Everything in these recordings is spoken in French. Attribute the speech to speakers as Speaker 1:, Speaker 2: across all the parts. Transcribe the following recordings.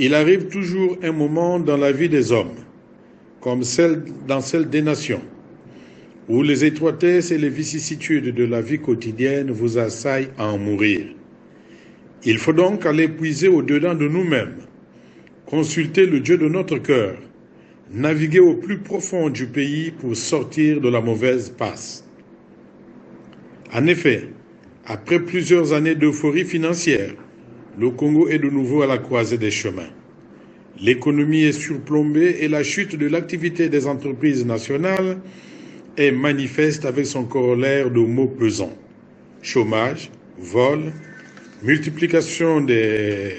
Speaker 1: Il arrive toujours un moment dans la vie des hommes, comme dans celle des nations, où les étroitesses et les vicissitudes de la vie quotidienne vous assaillent à en mourir. Il faut donc aller puiser au-dedans de nous-mêmes, consulter le Dieu de notre cœur, naviguer au plus profond du pays pour sortir de la mauvaise passe. En effet, après plusieurs années d'euphorie financière, le Congo est de nouveau à la croisée des chemins. L'économie est surplombée et la chute de l'activité des entreprises nationales est manifeste avec son corollaire de maux pesants. Chômage, vol, multiplication des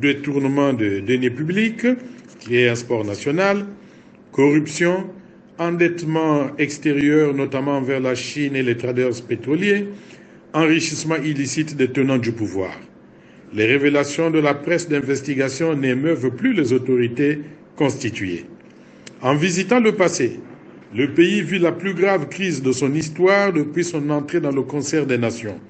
Speaker 1: détournements de deniers publics, qui est un sport national, corruption, endettement extérieur, notamment vers la Chine et les traders pétroliers, enrichissement illicite des tenants du pouvoir. Les révélations de la presse d'investigation n'émeuvent plus les autorités constituées. En visitant le passé, le pays vit la plus grave crise de son histoire depuis son entrée dans le concert des nations.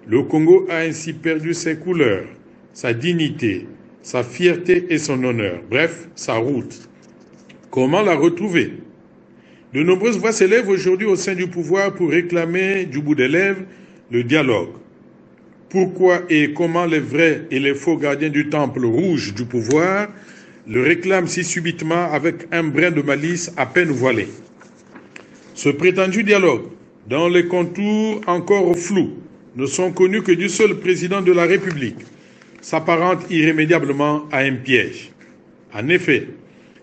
Speaker 1: Le Congo a ainsi perdu ses couleurs, sa dignité, sa fierté et son honneur, bref, sa route. Comment la retrouver? De nombreuses voix s'élèvent aujourd'hui au sein du pouvoir pour réclamer du bout des lèvres le dialogue. Pourquoi et comment les vrais et les faux gardiens du temple rouge du pouvoir le réclament si subitement avec un brin de malice à peine voilé? Ce prétendu dialogue, dont les contours encore flous, ne sont connus que du seul président de la République, s'apparente irrémédiablement à un piège. En effet,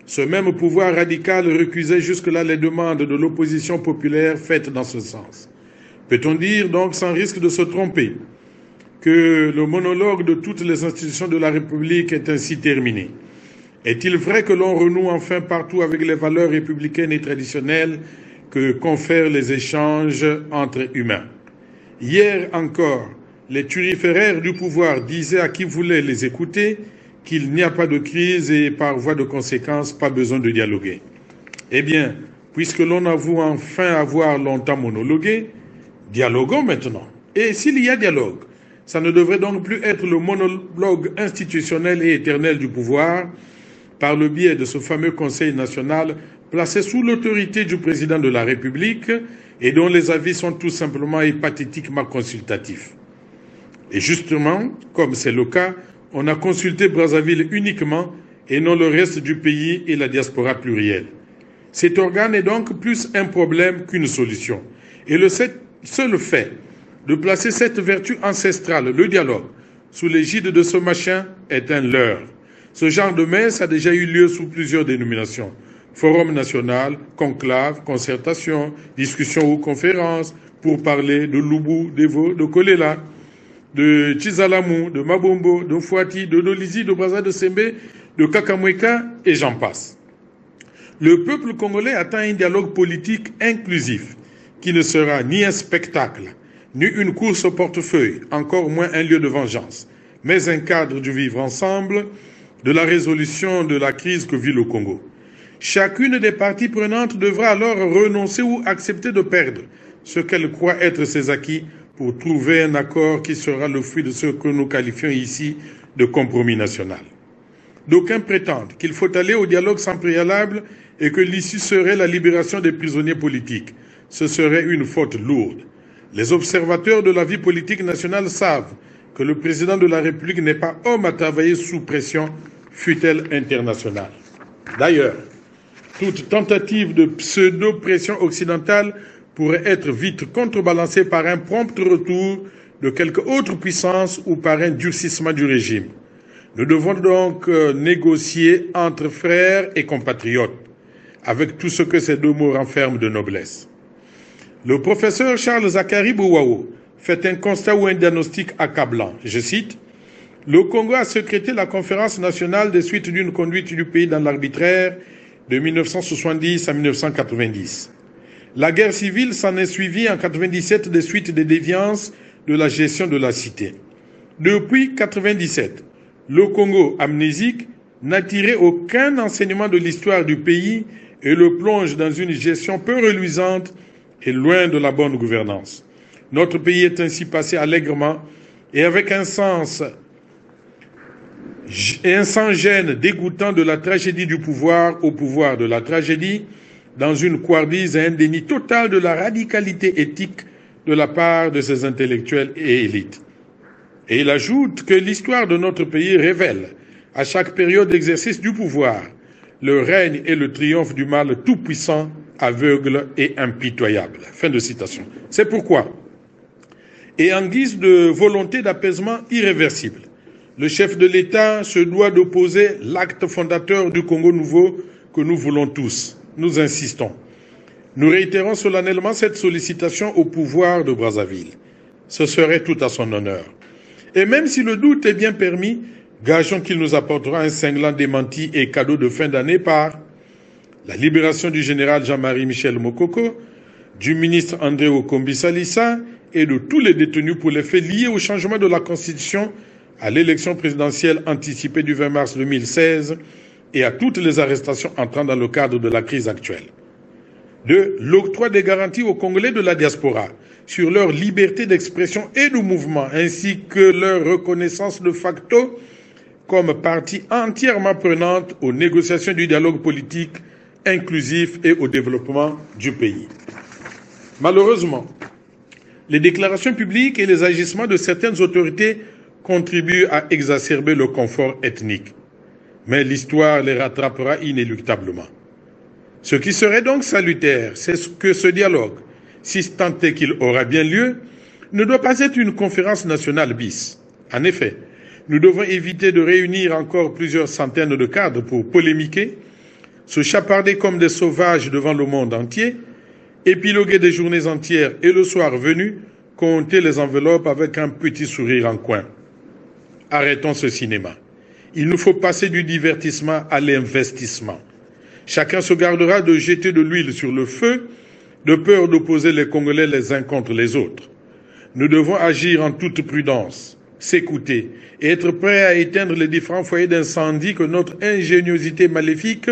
Speaker 1: ce même pouvoir radical recusait jusque-là les demandes de l'opposition populaire faites dans ce sens. Peut-on dire donc, sans risque de se tromper, que le monologue de toutes les institutions de la République est ainsi terminé? Est-il vrai que l'on renoue enfin partout avec les valeurs républicaines et traditionnelles que confèrent les échanges entre humains? Hier encore, les turiféraires du pouvoir disaient à qui voulait les écouter qu'il n'y a pas de crise et par voie de conséquence, pas besoin de dialoguer. Eh bien, puisque l'on avoue enfin avoir longtemps monologué, dialoguons maintenant. Et s'il y a dialogue, ça ne devrait donc plus être le monologue institutionnel et éternel du pouvoir par le biais de ce fameux Conseil national placé sous l'autorité du président de la République et dont les avis sont tout simplement et pathétiquement consultatifs. Et justement, comme c'est le cas, on a consulté Brazzaville uniquement et non le reste du pays et la diaspora plurielle. Cet organe est donc plus un problème qu'une solution. Et le seul fait de placer cette vertu ancestrale, le dialogue, sous l'égide de ce machin est un leurre. Ce genre de messe a déjà eu lieu sous plusieurs dénominations. Forum national, conclave, concertation, discussion ou conférence, pour parler de Loubou, d'Evo, de Kolela, de Chizalamou, de Mabombo, de Fouati, de Dolizi, de Brazza de Sembe, de Kakamweka, et j'en passe. Le peuple congolais attend un dialogue politique inclusif, qui ne sera ni un spectacle, ni une course au portefeuille, encore moins un lieu de vengeance, mais un cadre du vivre ensemble, de la résolution de la crise que vit le Congo. Chacune des parties prenantes devra alors renoncer ou accepter de perdre ce qu'elle croit être ses acquis pour trouver un accord qui sera le fruit de ce que nous qualifions ici de compromis national. D'aucuns prétendent qu'il faut aller au dialogue sans préalable et que l'issue serait la libération des prisonniers politiques. Ce serait une faute lourde. Les observateurs de la vie politique nationale savent que le président de la République n'est pas homme à travailler sous pression, fût-elle internationale. D'ailleurs, toute tentative de pseudo-pression occidentale pourrait être vite contrebalancée par un prompt retour de quelque autre puissance ou par un durcissement du régime. Nous devons donc négocier entre frères et compatriotes, avec tout ce que ces deux mots renferment de noblesse. Le professeur Charles Zakari Bouaou fait un constat ou un diagnostic accablant. Je cite, « Le Congo a sécrété la conférence nationale des suites d'une conduite du pays dans l'arbitraire de 1970 à 1990. La guerre civile s'en est suivie en 1997 des suites des déviances de la gestion de la cité. Depuis 1997, le Congo amnésique n'a tiré aucun enseignement de l'histoire du pays et le plonge dans une gestion peu reluisante et loin de la bonne gouvernance. Notre pays est ainsi passé allègrement et avec un sens et un sans-gêne dégoûtant de la tragédie du pouvoir au pouvoir de la tragédie, dans une couardise et un déni total de la radicalité éthique de la part de ses intellectuels et élites. Et il ajoute que l'histoire de notre pays révèle, à chaque période d'exercice du pouvoir, le règne et le triomphe du mal tout-puissant, aveugle et impitoyable. Fin de citation. C'est pourquoi, et en guise de volonté d'apaisement irréversible, le chef de l'État se doit d'opposer l'acte fondateur du Congo nouveau que nous voulons tous. Nous insistons. Nous réitérons solennellement cette sollicitation au pouvoir de Brazzaville. Ce serait tout à son honneur. Et même si le doute est bien permis, gageons qu'il nous apportera un cinglant démenti et cadeau de fin d'année par la libération du général Jean-Marie Michel Mokoko, du ministre André Okombi Salissa et de tous les détenus pour les faits liés au changement de la Constitution, à l'élection présidentielle anticipée du 20 mars 2016 et à toutes les arrestations entrant dans le cadre de la crise actuelle. De l'octroi des garanties aux Congolais de la diaspora sur leur liberté d'expression et de mouvement, ainsi que leur reconnaissance de facto comme partie entièrement prenante aux négociations du dialogue politique inclusif et au développement du pays. Malheureusement, les déclarations publiques et les agissements de certaines autorités contribuent à exacerber le confort ethnique. Mais l'histoire les rattrapera inéluctablement. Ce qui serait donc salutaire, c'est que ce dialogue, si tant est qu'il aura bien lieu, ne doit pas être une conférence nationale bis. En effet, nous devons éviter de réunir encore plusieurs centaines de cadres pour polémiquer, se chaparder comme des sauvages devant le monde entier, épiloguer des journées entières et le soir venu, compter les enveloppes avec un petit sourire en coin. Arrêtons ce cinéma. Il nous faut passer du divertissement à l'investissement. Chacun se gardera de jeter de l'huile sur le feu, de peur d'opposer les Congolais les uns contre les autres. Nous devons agir en toute prudence, s'écouter et être prêts à éteindre les différents foyers d'incendie que notre ingéniosité maléfique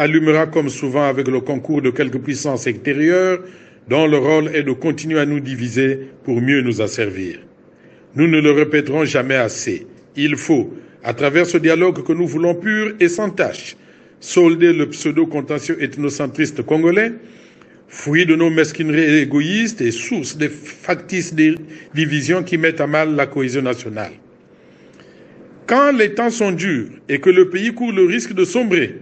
Speaker 1: allumera comme souvent avec le concours de quelques puissances extérieures dont le rôle est de continuer à nous diviser pour mieux nous asservir. Nous ne le répéterons jamais assez. Il faut, à travers ce dialogue que nous voulons pur et sans tache, solder le pseudo-contentieux ethnocentriste congolais, fruit de nos mesquineries égoïstes et source des factices divisions qui mettent à mal la cohésion nationale. Quand les temps sont durs et que le pays court le risque de sombrer,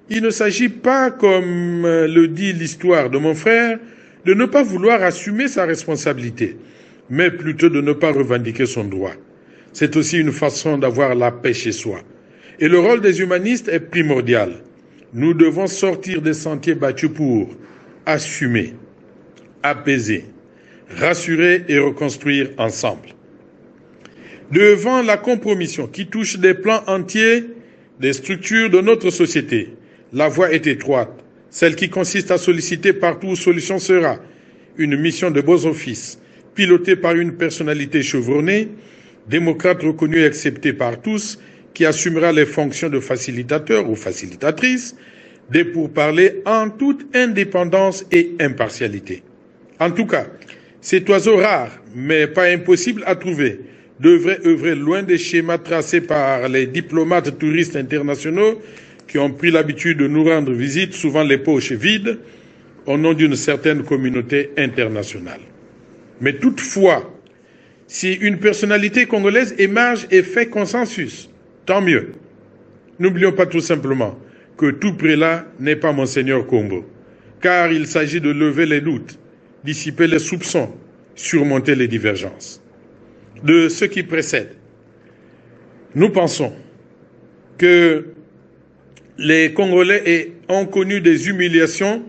Speaker 1: il ne s'agit pas, comme le dit l'histoire de mon frère, de ne pas vouloir assumer sa responsabilité, mais plutôt de ne pas revendiquer son droit. C'est aussi une façon d'avoir la paix chez soi. Et le rôle des humanistes est primordial. Nous devons sortir des sentiers battus pour assumer, apaiser, rassurer et reconstruire ensemble. Devant la compromission qui touche des plans entiers des structures de notre société, la voie est étroite, celle qui consiste à solliciter partout où solution sera une mission de beaux offices, pilotée par une personnalité chevronnée, démocrate reconnue et acceptée par tous, qui assumera les fonctions de facilitateur ou facilitatrice, des pourparlers en toute indépendance et impartialité. En tout cas, cet oiseau rare, mais pas impossible à trouver, devrait œuvrer loin des schémas tracés par les diplomates touristes internationaux qui ont pris l'habitude de nous rendre visite, souvent les poches vides, au nom d'une certaine communauté internationale. Mais toutefois, si une personnalité congolaise émerge et fait consensus, tant mieux. N'oublions pas tout simplement que tout prélat n'est pas Monseigneur Kombo, car il s'agit de lever les doutes, dissiper les soupçons, surmonter les divergences. De ce qui précède, nous pensons que les Congolais ont connu des humiliations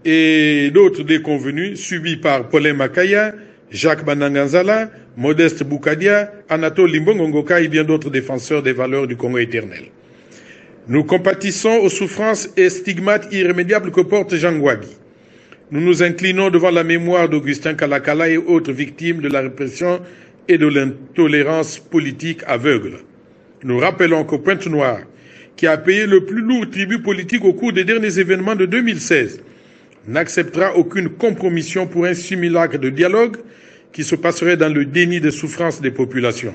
Speaker 1: et d'autres déconvenues subies par Paulin Makaya, Jacques Bananganzala, Modeste Boukadia, Anatole Limbongongoka et bien d'autres défenseurs des valeurs du Congo éternel. Nous compatissons aux souffrances et stigmates irrémédiables que porte Jean Ngouabi. Nous nous inclinons devant la mémoire d'Augustin Kalakala et autres victimes de la répression et de l'intolérance politique aveugle. Nous rappelons qu'au Pointe-Noire, qui a payé le plus lourd tribut politique au cours des derniers événements de 2016, n'acceptera aucune compromission pour un simulacre de dialogue qui se passerait dans le déni des souffrances des populations.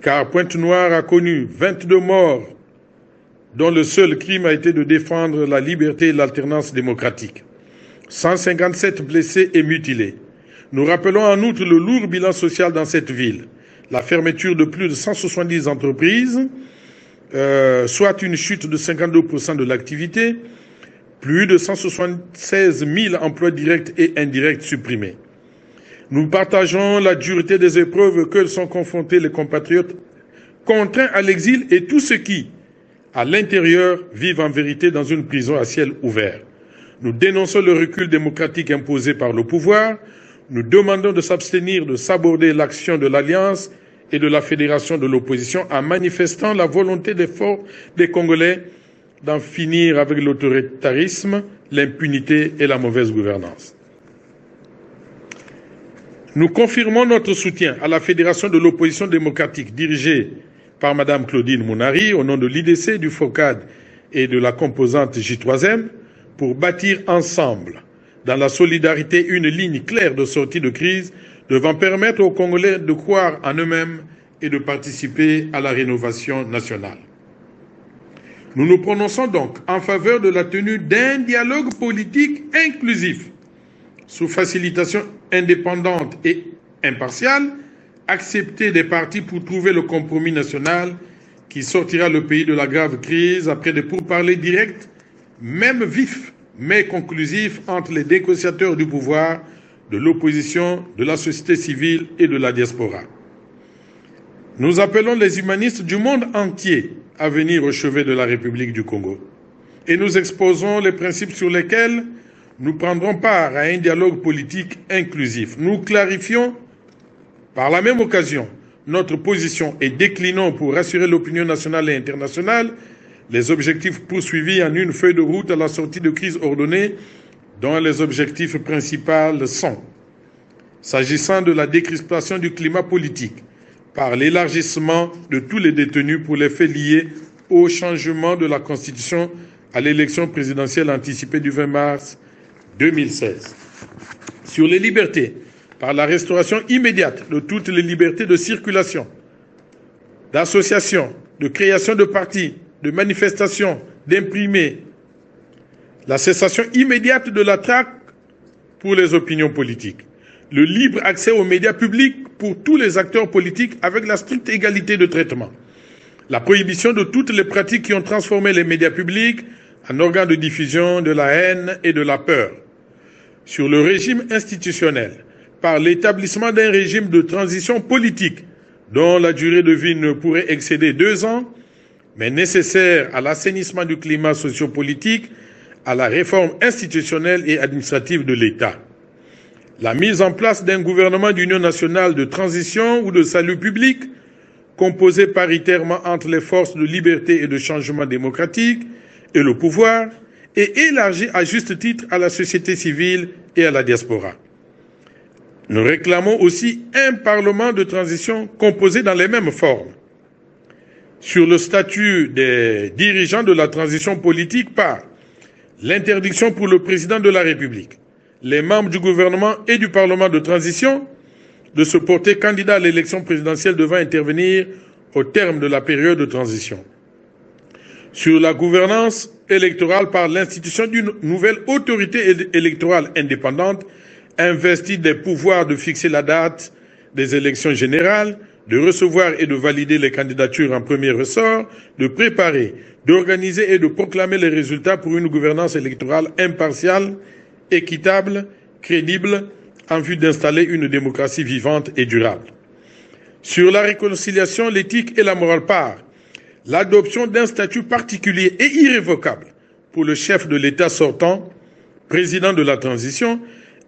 Speaker 1: car Pointe-Noire a connu 22 morts, dont le seul crime a été de défendre la liberté et l'alternance démocratique. 157 blessés et mutilés. Nous rappelons en outre le lourd bilan social dans cette ville. La fermeture de plus de 170 entreprises, soit une chute de 52% de l'activité, plus de 176 000 emplois directs et indirects supprimés. Nous partageons la dureté des épreuves auxquelles sont confrontés les compatriotes contraints à l'exil et tous ceux qui, à l'intérieur, vivent en vérité dans une prison à ciel ouvert. Nous dénonçons le recul démocratique imposé par le pouvoir. Nous demandons de s'abstenir de saborder l'action de l'Alliance et de la Fédération de l'opposition en manifestant la volonté des Congolais d'en finir avec l'autoritarisme, l'impunité et la mauvaise gouvernance. Nous confirmons notre soutien à la Fédération de l'opposition démocratique dirigée par Mme Claudine Mounari au nom de l'IDC, du FOCAD et de la composante J3M pour bâtir ensemble, dans la solidarité, une ligne claire de sortie de crise devant permettre aux Congolais de croire en eux-mêmes et de participer à la rénovation nationale. Nous nous prononçons donc en faveur de la tenue d'un dialogue politique inclusif, sous facilitation indépendante et impartiale, accepté des partis pour trouver le compromis national qui sortira le pays de la grave crise après des pourparlers directs, même vifs, mais conclusifs entre les négociateurs du pouvoir, de l'opposition, de la société civile et de la diaspora. Nous appelons les humanistes du monde entier à venir au chevet de la République du Congo. Et nous exposons les principes sur lesquels nous prendrons part à un dialogue politique inclusif. Nous clarifions par la même occasion notre position et déclinons pour rassurer l'opinion nationale et internationale les objectifs poursuivis en une feuille de route à la sortie de crise ordonnée dont les objectifs principaux sont, s'agissant de la décrispation du climat politique, par l'élargissement de tous les détenus pour les faits liés au changement de la Constitution à l'élection présidentielle anticipée du 20 mars 2016. Sur les libertés, par la restauration immédiate de toutes les libertés de circulation, d'association, de création de partis, de manifestation, d'imprimer, la cessation immédiate de la traque pour les opinions politiques, le libre accès aux médias publics pour tous les acteurs politiques avec la stricte égalité de traitement, la prohibition de toutes les pratiques qui ont transformé les médias publics en organes de diffusion de la haine et de la peur, sur le régime institutionnel, par l'établissement d'un régime de transition politique dont la durée de vie ne pourrait excéder 2 ans, mais nécessaire à l'assainissement du climat sociopolitique, à la réforme institutionnelle et administrative de l'État. La mise en place d'un gouvernement d'union nationale de transition ou de salut public, composé paritairement entre les forces de liberté et de changement démocratique et le pouvoir, et élargi à juste titre à la société civile et à la diaspora. Nous réclamons aussi un Parlement de transition composé dans les mêmes formes. Sur le statut des dirigeants de la transition politique par l'interdiction pour le président de la République, les membres du gouvernement et du Parlement de transition de se porter candidat à l'élection présidentielle devant intervenir au terme de la période de transition. Sur la gouvernance électorale par l'institution d'une nouvelle autorité électorale indépendante investie des pouvoirs de fixer la date des élections générales, de recevoir et de valider les candidatures en premier ressort, de préparer, d'organiser et de proclamer les résultats pour une gouvernance électorale impartiale, équitable, crédible, en vue d'installer une démocratie vivante et durable. Sur la réconciliation, l'éthique et la morale par l'adoption d'un statut particulier et irrévocable pour le chef de l'État sortant, président de la transition,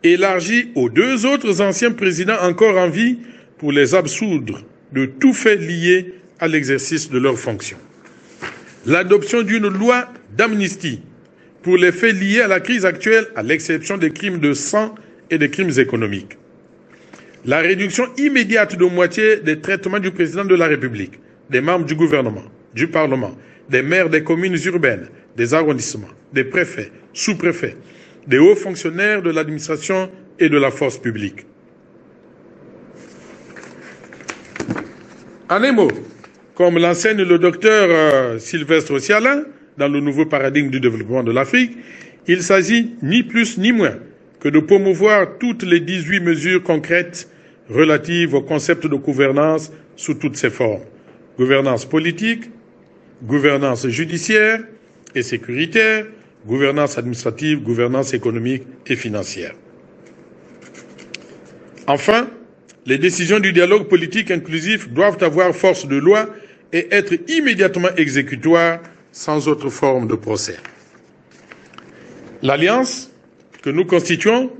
Speaker 1: élargi aux 2 autres anciens présidents encore en vie pour les absoudre de tout fait lié à l'exercice de leurs fonctions. L'adoption d'une loi d'amnistie pour les faits liés à la crise actuelle, à l'exception des crimes de sang et des crimes économiques. La réduction immédiate de moitié des traitements du président de la République, des membres du gouvernement, du Parlement, des maires des communes urbaines, des arrondissements, des préfets, sous-préfets, des hauts fonctionnaires de l'administration et de la force publique. En un mot, comme l'enseigne le docteur Sylvestre Sialin, dans le nouveau paradigme du développement de l'Afrique, il s'agit ni plus ni moins que de promouvoir toutes les 18 mesures concrètes relatives au concept de gouvernance sous toutes ses formes. Gouvernance politique, gouvernance judiciaire et sécuritaire, gouvernance administrative, gouvernance économique et financière. Enfin, les décisions du dialogue politique inclusif doivent avoir force de loi et être immédiatement exécutoires sans autre forme de procès. L'alliance que nous constituons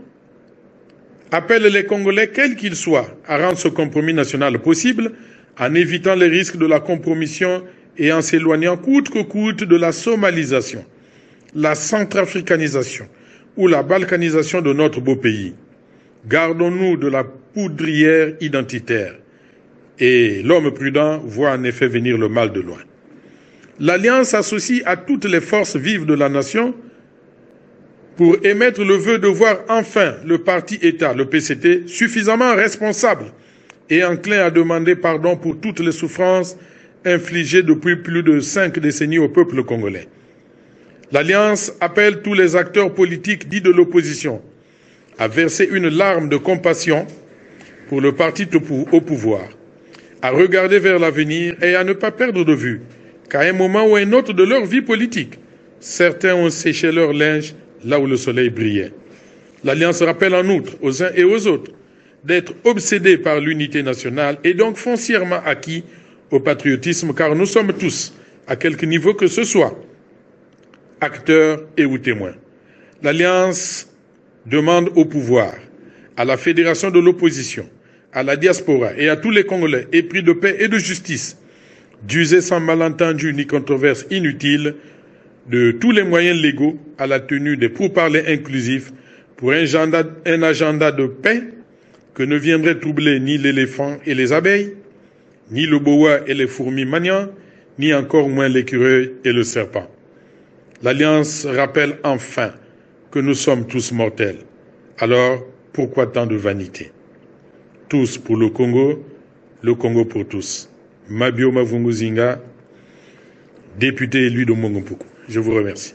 Speaker 1: appelle les Congolais, quels qu'ils soient, à rendre ce compromis national possible en évitant les risques de la compromission et en s'éloignant coûte que coûte de la somalisation, la centrafricanisation ou la balkanisation de notre beau pays. Gardons-nous de la poudrière identitaire. Et l'homme prudent voit en effet venir le mal de loin. L'Alliance s'associe à toutes les forces vives de la nation pour émettre le vœu de voir enfin le parti-État, le PCT, suffisamment responsable et enclin à demander pardon pour toutes les souffrances infligées depuis plus de 5 décennies au peuple congolais. L'Alliance appelle tous les acteurs politiques dits de l'opposition à verser une larme de compassion pour le parti au pouvoir, à regarder vers l'avenir et à ne pas perdre de vue qu'à un moment ou à un autre de leur vie politique, certains ont séché leur linge là où le soleil brillait. L'Alliance rappelle en outre aux uns et aux autres d'être obsédés par l'unité nationale et donc foncièrement acquis au patriotisme, car nous sommes tous, à quelque niveau que ce soit, acteurs et ou témoins. L'Alliance demande au pouvoir, à la fédération de l'opposition, à la diaspora et à tous les Congolais épris de paix et de justice, d'user sans malentendu ni controverse inutile de tous les moyens légaux à la tenue des pourparlers inclusifs pour un agenda de paix que ne viendraient troubler ni l'éléphant et les abeilles, ni le boa et les fourmis maniants, ni encore moins l'écureuil et le serpent. L'Alliance rappelle enfin que nous sommes tous mortels. Alors, pourquoi tant de vanité? Tous pour le Congo pour tous. Mabio Mavungu Zinga, député élu de Mongompuku. Je vous remercie.